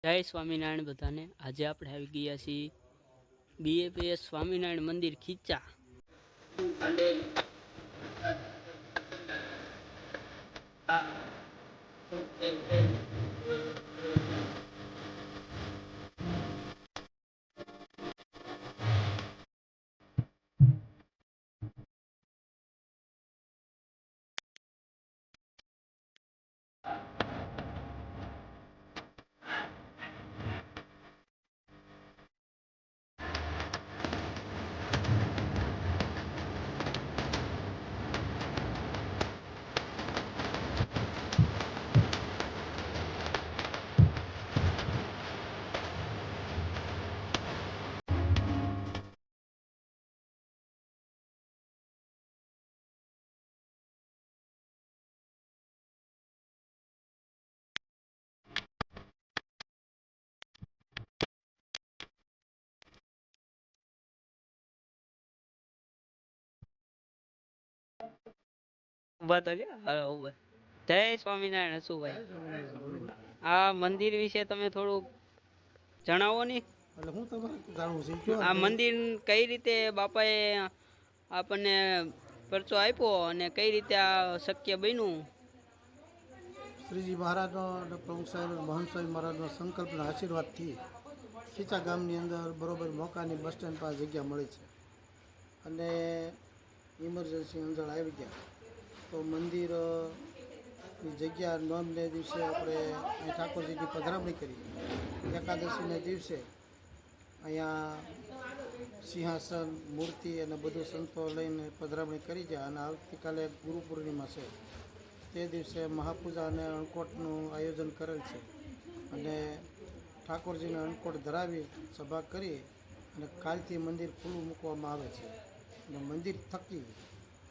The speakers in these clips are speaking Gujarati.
જય સ્વામિનારાયણ બધાને। આજે આપણે આવી ગયા છીએ બીએપીએસ સ્વામિનારાયણ મંદિર ખીચા। જય સ્વામિનારાયણ હસુભાઈ, આ મંદિર વિશે તમે થોડું જણાવો ને। એટલે હું તમારે જાણવું છે આ મંદિર કઈ રીતે બાપાએ આપણને પરચો આપ્યો અને કઈ રીતે આ શક્ય બન્યું? શ્રીજી મહારાજનો અને પ્રમુખ સાહેબ મહંત સ્વામી મહારાજનો સંકલ્પના આશીર્વાદથી ખીચા ગામની અંદર બરોબર મોકાની બસ સ્ટેન્ડ પાસે જગ્યા મળી છે અને ઇમરજન્સી અંજળ આવી ગયા તો મંદિરની જગ્યા નોંધને દિવસે આપણે અહીં ઠાકોરજીની પધરામણી કરી। એકાદશીને દિવસે અહીંયા સિંહાસન મૂર્તિ અને બધું સંતો લઈને પધરામણી કરી જાય અને આવતીકાલે ગુરુ પૂર્ણિમા છે તે દિવસે મહાપૂજા અને અણકોટનું આયોજન કરેલ છે અને ઠાકોરજીને અણકોટ ધરાવી સભા કરી અને કાલથી મંદિર ખુલ્લું મૂકવામાં આવે છે અને મંદિર થકી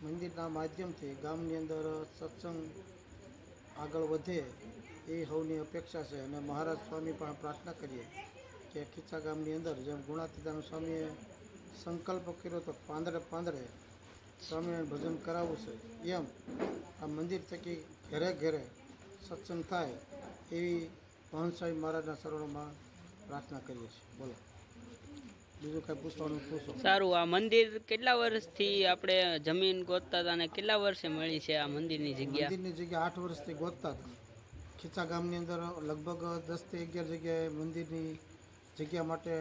મંદિરના માધ્યમથી ગામની અંદર સત્સંગ આગળ વધે એ સૌની અપેક્ષા છે અને મહારાજ સ્વામી પણ પ્રાર્થના કરીએ કે ખીચા ગામની અંદર જેમ ગુણાતીતાનંદ સ્વામીએ સંકલ્પ કર્યો તો પાંદડે પાંદડે સ્વામિનારાયણ ભજન કરાવવું છે એમ આ મંદિર થકી ઘરે ઘરે સત્સંગ થાય એવી મહંત સ્વામી મહારાજના શરણોમાં પ્રાર્થના કરીએ છીએ। બોલો બીજું કાંઈ પૂછવાનું પૂછો। સારું, આ મંદિર કેટલા વર્ષથી આપણે જમીન ગોતતા હતા અને કેટલા વર્ષે મળી છે આ મંદિરની જગ્યા? મંદિરની જગ્યા 8 વર્ષથી ગોતતા હતા। ખીચા ગામની અંદર લગભગ 10 થી 11 જગ્યાએ મંદિરની જગ્યા માટે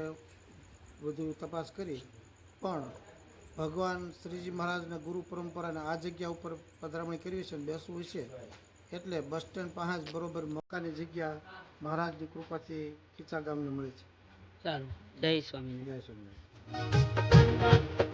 બધું તપાસ કરી પણ ભગવાન શ્રીજી મહારાજના ગુરુ પરંપરાને આ જગ્યા ઉપર પધરામણી કરવી છે અને બેસવું છે એટલે બસ સ્ટેન્ડ પાસે જ બરોબર મોકાની જગ્યા મહારાજની કૃપાથી ખીચા ગામને મળી છે। સારું, જય સ્વામિનારાયણ। જય સ્વામિનારાયણ।